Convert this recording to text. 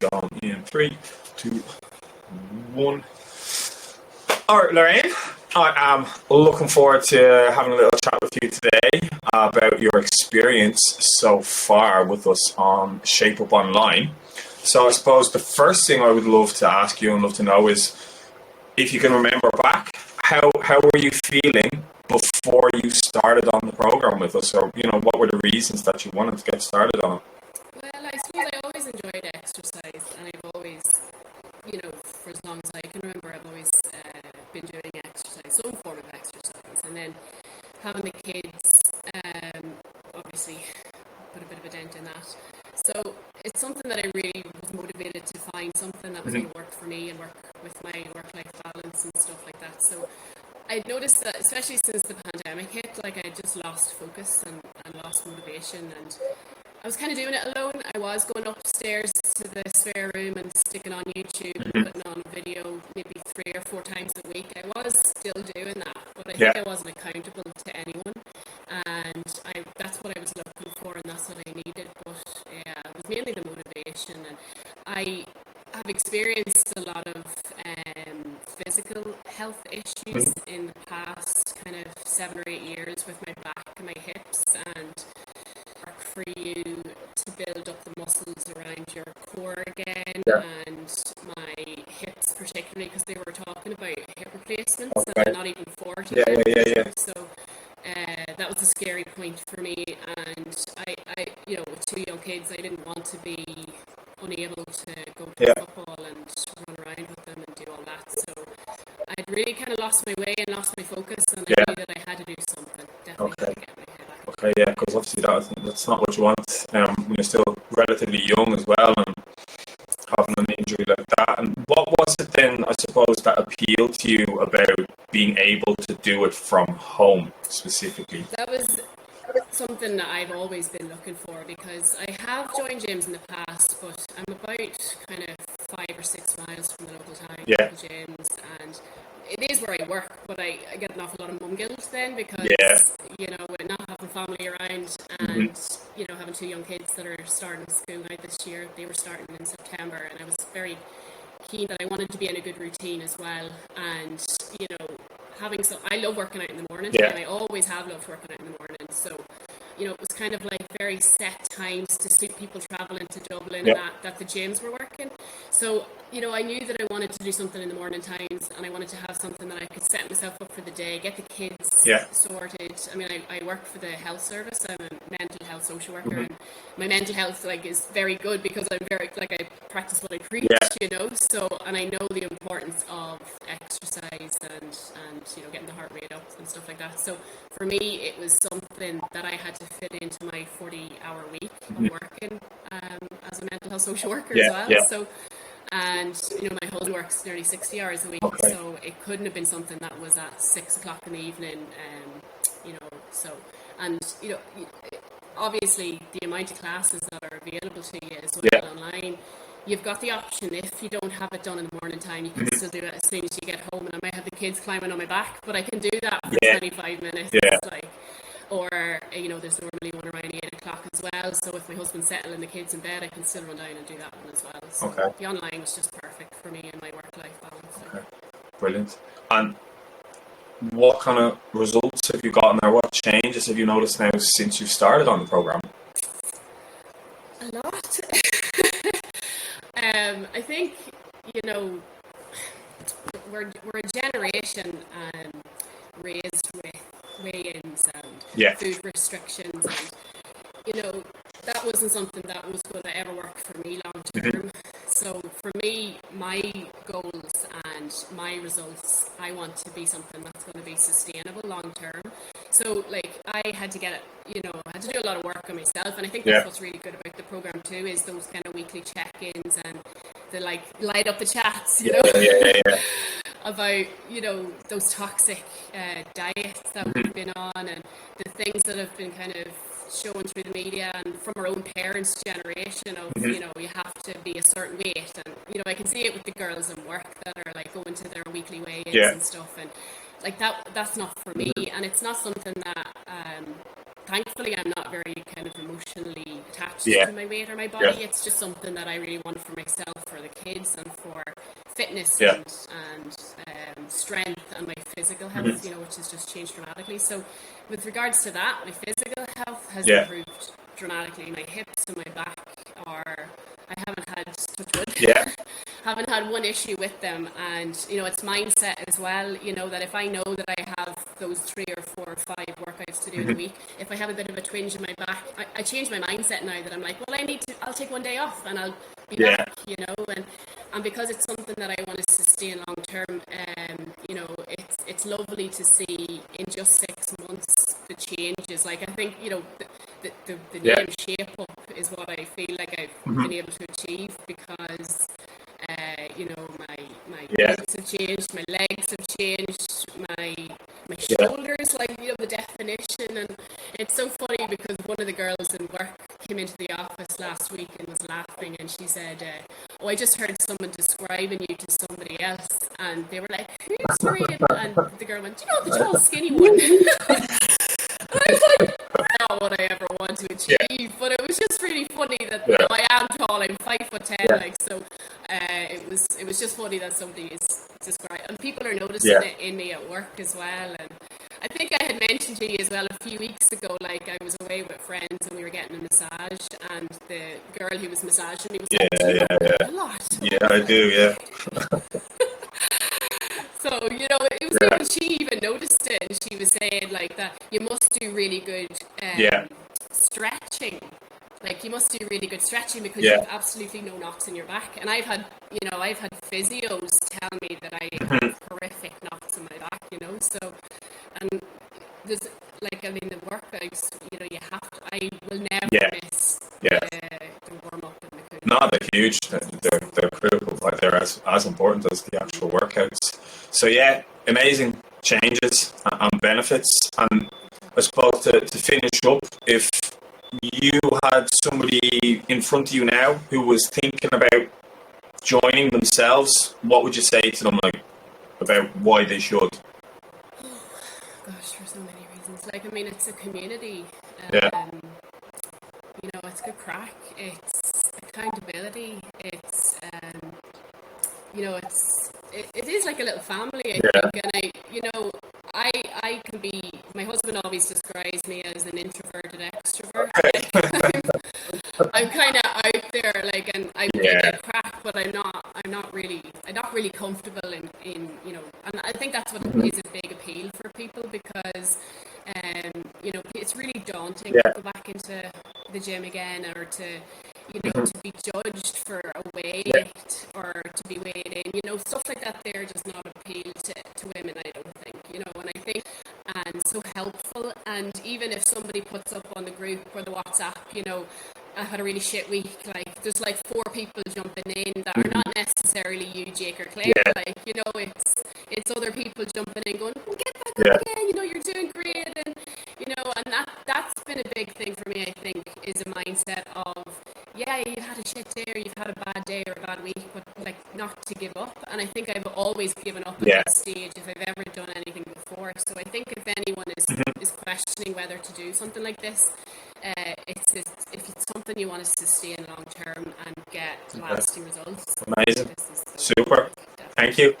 going in 3, 2, 1. All right, Lorraine, I am looking forward to having a little chat with you today about your experience so far with us on Shape Up Online. So I suppose the first thing I would love to ask you and love to know is if you can remember back, how were you feeling before you started on the program with us, or what were the reasons that you wanted to get started on it? Well, I suppose I always enjoyed exercise, and I've always, for as long as I can remember, I've always been doing exercise, some form of exercise, and then having the kids, obviously put a bit of a dent in that. So it's something that I really was motivated to find something that was going to work for me and work with my work-life balance and stuff like that. So I noticed that, especially since the pandemic hit, I just lost focus and lost motivation, and I was kind of doing it alone. I was going upstairs to the spare room and sticking on YouTube and putting on a video maybe 3 or 4 times a week. I was still doing that, but I think I wasn't accountable to anyone, and that's what I was looking for, and that's what I needed. But yeah, it was mainly the motivation, and I have experienced a lot of physical health issues in the past kind of 7 or 8 years with my back and my hips, and work for you to build up the muscles around your core again, and my hips particularly, because they were talking about hip replacements, and I'm not even 40 yet. So that was a scary point for me, and I with 2 young kids, I didn't want to be unable to go to football and run around with them and do all that. So I'd really kind of lost my way and lost my focus, and I knew that I had to do something. Definitely had to get my head back. Okay, yeah, because obviously that's not what you want when you're still relatively young as well, and having an injury like that. And what was it then, I suppose, that appealed to you about being able to do it from home specifically? That was something that I've always been looking for, because I have joined gyms in the past, but I'm about kind of 5 or 6 miles from the local gyms, and it is where I work, but I get an awful lot of mum guilt then, because with not having family around, and having 2 young kids that are starting school now this year. They were starting in September, and I was very keen that I wanted to be in a good routine as well, and I love working out in the morning, and I always have loved working out in the morning. So it was kind of like very set times to suit people traveling to Dublin, and that the gyms were working. So I knew that I wanted to do something in the morning times, and I wanted to have something that I could set myself up for the day, get the kids sorted. I mean, I work for the health service. I'm a mental health social worker, and my mental health is very good, because I'm very I practice what I preach, So, and I know the importance of exercise and getting the heart rate up and stuff like that. So for me, it was something that I had to fit into my 40-hour week of working as a mental health social worker as well. So, and my husband works nearly 60 hours a week, so it couldn't have been something that was at 6 o'clock in the evening. So, and obviously the amount of classes that are available to you as well online. You've got the option, if you don't have it done in the morning time, you can still do it as soon as you get home, and I might have the kids climbing on my back, but I can do that for 25 minutes. Or there's normally one around 8 o'clock as well, so if my husband's settling the kids in bed, I can still run down and do that one as well. So the online was just perfect for me and my work-life balance. Okay, brilliant. And what kind of results have you gotten there? What changes have you noticed now since you've started on the program? A lot. I think we're a generation raised with weigh-ins and food restrictions, and that wasn't something that was going to ever work for me long term. So for me, my goals and my results, I want to be something that's going to be sustainable long term. So I had to get it, I had to do a lot of work on myself, and I think that's what's really good about the program too, is those kind of weekly check-ins and the light up the chats, about those toxic diets that we've been on, and the things that have been kind of shown through the media and from our own parents' generation of you have to be a certain weight, and I can see it with the girls in work that are going to their weekly weigh-ins and stuff, and that's not for me, and it's not something that thankfully I'm not very kind of emotionally attached Yeah. to my weight or my body. Yeah. It's just something that I really want for myself, for the kids, and for fitness Yeah. and strength and my physical health, you know, which has just changed dramatically. So with regards to that, my physical health has Yeah. improved dramatically. My hips and my back are, I haven't had, touch wood, Yeah. haven't had one issue with them. And you know, it's mindset as well, you know, that if I know that I have those 3 or 4 or 5 workouts to do in a week, if I have a bit of a twinge in my back, I change my mindset now, that I'm like, well, I'll take one day off and I'll be Yeah. back, you know. And because it's something that I want to sustain long term, you know, it's lovely to see in just 6 months the changes. Like, I think, you know, the Yeah. name Shape Up is what I feel like I've been able to achieve, because you know, my Yeah. glutes have changed, my legs have changed, my Yeah. shoulders, like, you know, the definition. And it's so funny because one of the girls in work came into the office last week and was laughing, and she said, oh, I just heard someone describing you to somebody else, and they were like, who's Lorraine? And the girl went, do you know the tall skinny one? And I was like, not what I ever want to achieve, but it was just really funny that, you know, I am tall, I'm 5'10", like, so it was just funny that somebody is describing, and people are noticing it in me at work as well. And I think I had mentioned to you as well a few weeks ago, like, I was away with friends and we were getting a massage, and the girl who was massaging me was like, do you work a lot? Yeah, I do, yeah. So, you know, it was even, she even noticed it, and she was saying, like, that you must do really good stretching. Like, you must do really good stretching, because you have absolutely no knots in your back. And I've had physios tell me that I have horrific knots in my back, you know. So, and there's, like, I mean, the workouts, you know, you have to, I will never miss the warm-up and the cooking. No, they're huge. They're critical. Like, they're as important as the actual workouts. So yeah, amazing changes and benefits. And I suppose to finish up, if you had somebody in front of you now who was thinking about joining themselves, what would you say to them, like, about why they should? Gosh, for so many reasons. Like, I mean, it's a community. You know, it's good crack. It's accountability. It's you know, it is like a little family, I think. And I can be, my husband always describes me as an introverted extrovert. Like, I'm kind of out there, like, and I get crack, but I'm not really comfortable in you know. And I think that's what is a big appeal for people, because you know, it's really daunting to go back into the gym again, or to, you know, to be judged for a weight, or to be weighed in, you know, stuff like that. There does not appeal to women, I don't think, you know. And I think, and so helpful. And even if somebody puts up on the group or the WhatsApp, you know, I had a really shit week, like, there's like 4 people jumping in that are not necessarily you, Jake or Claire, like, you know, it's other people jumping in going, well, get back up again, you know, you're doing great. And, you know, and that's been a big thing for me, I think, is a mindset of, yeah, you've had a shit day, or you've had a bad day or a bad week, but, like, not to give up. And I think I've always given up at that stage if I've ever done anything before. So I think if anyone is questioning whether to do something like this, if it's something you want to sustain long term and get lasting results. Amazing. Super. Thank you.